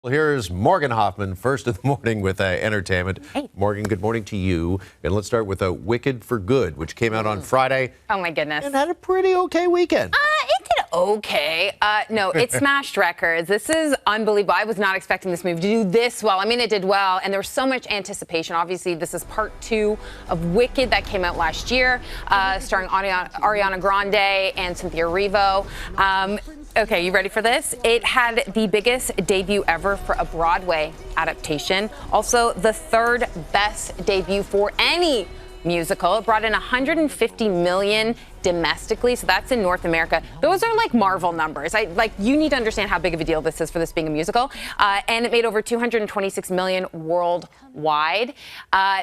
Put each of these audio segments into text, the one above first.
Well, here's Morgan Hoffman, first of the morning with entertainment. Hey. Morgan, good morning to you. And let's start with Wicked for Good, which came out on Friday. Oh, my goodness. And had a pretty okay weekend. It did okay. No, it smashed records. This is unbelievable. I was not expecting this movie to do this well. I mean, it did well, and there was so much anticipation. Obviously, this is part 2 of Wicked that came out last year, starring Ariana Grande and Cynthia Erivo. Okay, you ready for this? It had the biggest debut ever for a Broadway adaptation. Also, the 3rd best debut for any musical. It brought in $150 million domestically, so that's in North America. Those are like Marvel numbers. You need to understand how big of a deal this is for this being a musical. And it made over $226 million worldwide.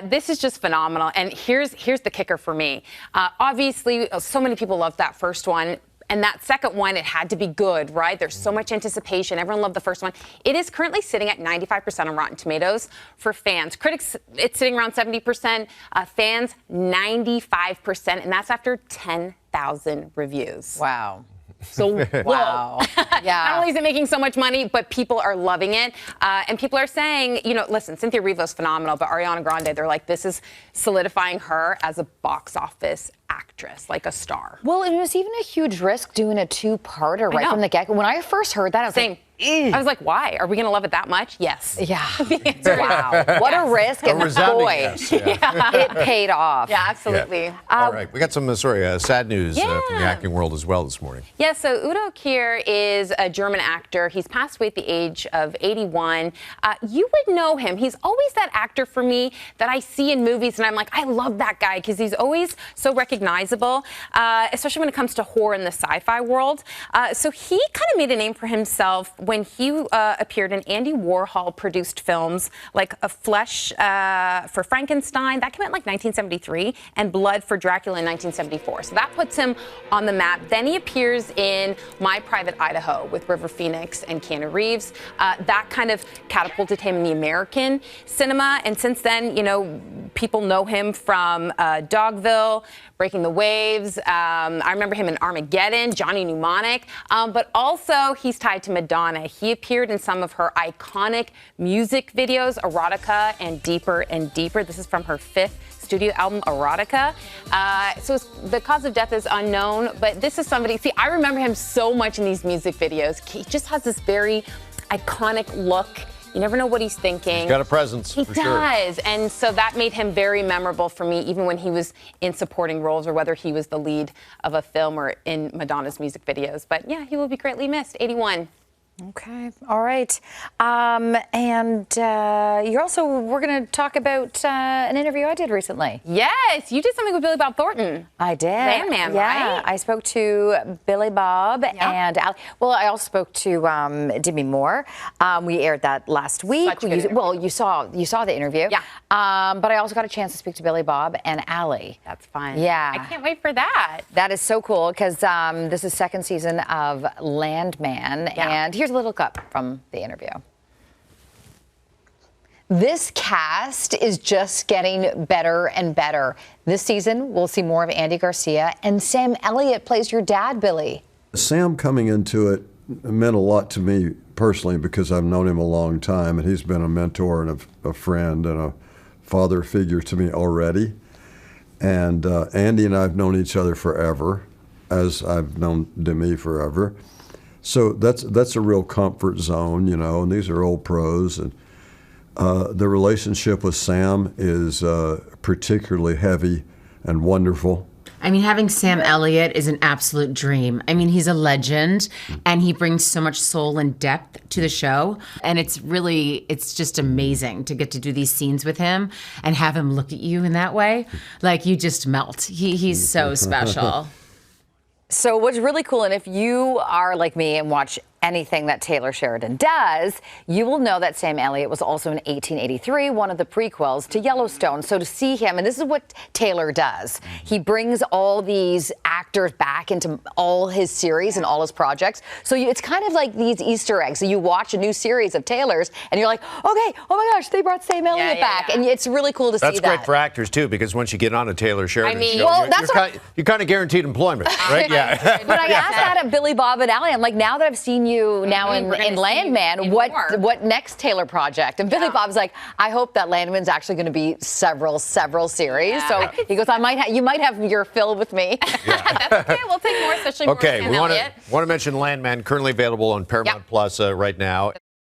This is just phenomenal. And here's the kicker for me. Obviously, so many people loved that first one. And that second one, it had to be good, right? There's so much anticipation. Everyone loved the first one. It is currently sitting at 95% on Rotten Tomatoes for fans. Critics, it's sitting around 70%. Fans, 95%. And that's after 10,000 reviews. Wow. So, wow. Yeah. Not only is it making so much money, but people are loving it. And people are saying, listen, Cynthia Erivo's phenomenal, but Ariana Grande, they're like, this is solidifying her as a box office actress, like a star. Well, it was even a huge risk doing a 2-parter right from the get-go. When I first heard that, I was like, I was like, why? Are we going to love it that much? Yes. Yeah. The answer is wow. What a risk. And boy, yes, yeah. it paid off. Yeah, absolutely. Yeah. All right. We got some, sad news from the acting world as well this morning. Yeah, so Udo Kier is a German actor. He's passed away at the age of 81. You would know him. He's always that actor for me that I see in movies, and I'm like, I love that guy because he's always so recognizable, especially when it comes to horror in the sci-fi world. So he kind of made a name for himself when he appeared in Andy Warhol-produced films like A Flesh for Frankenstein, that came out in like 1973, and Blood for Dracula in 1974. So that puts him on the map. Then he appears in My Private Idaho with River Phoenix and Keanu Reeves. That kind of catapulted him in the American cinema. And since then, people know him from Dogville, Breaking the Waves. I remember him in Armageddon, Johnny Mnemonic. But also, he's tied to Madonna. He appeared in some of her iconic music videos, Erotica and Deeper and Deeper. This is from her 5th studio album, Erotica. So the cause of death is unknown, but this is somebody, I remember him so much in these music videos. He just has this very iconic look. You never know what he's thinking. He's got a presence, He does. And so that made him very memorable for me, even when he was in supporting roles or whether he was the lead of a film or in Madonna's music videos. But yeah, he will be greatly missed. 81. Okay. All right. We're going to talk about an interview I did recently. Yes, you did something with Billy Bob Thornton. I did. Landman, yeah, right? I spoke to Billy Bob and I also spoke to Demi Moore. We aired that last week. You saw the interview. Yeah. But I also got a chance to speak to Billy Bob and Allie. That's fun. Yeah. I can't wait for that. That is so cool because this is 2nd season of Landman. Yeah. And here's a little clip from the interview. This cast is just getting better and better. This season, we'll see more of Andy Garcia, and Sam Elliott plays your dad, Billy. Sam coming into it meant a lot to me personally because I've known him a long time, and he's been a mentor and a friend and a father figure to me already. And Andy and I have known each other forever, as I've known Demi forever. So that's a real comfort zone, and these are old pros. And the relationship with Sam is particularly heavy and wonderful. I mean, having Sam Elliott is an absolute dream. I mean, he's a legend, and he brings so much soul and depth to the show. And it's just amazing to get to do these scenes with him and have him look at you in that way. Like, you just melt. He's so special. So what's really cool, and if you are like me and watch anything that Taylor Sheridan does, you will know that Sam Elliott was also in 1883, one of the prequels to Yellowstone. So to see him, and this is what Taylor does, he brings all these actors back into all his series and all his projects. So it's kind of like these Easter eggs. So you watch a new series of Taylor's, and you're like, okay, oh my gosh, they brought Sam Elliott back. And it's really cool to see that. That's great for actors, too, because once you get on a Taylor Sheridan show, well, you're kind of guaranteed employment, right? Yeah. But I asked that of Billy Bob and Allie. I'm like, now that I've seen you you now We're gonna in see Landman. you in What more. what next Taylor project? And Billy Bob's like, I hope that Landman's actually going to be several series. Yeah. So he goes, you might have your fill with me. That's okay. We'll take more, especially more Okay, Sam we want Elliott. to mention Landman, currently available on Paramount Yep. Plus right now.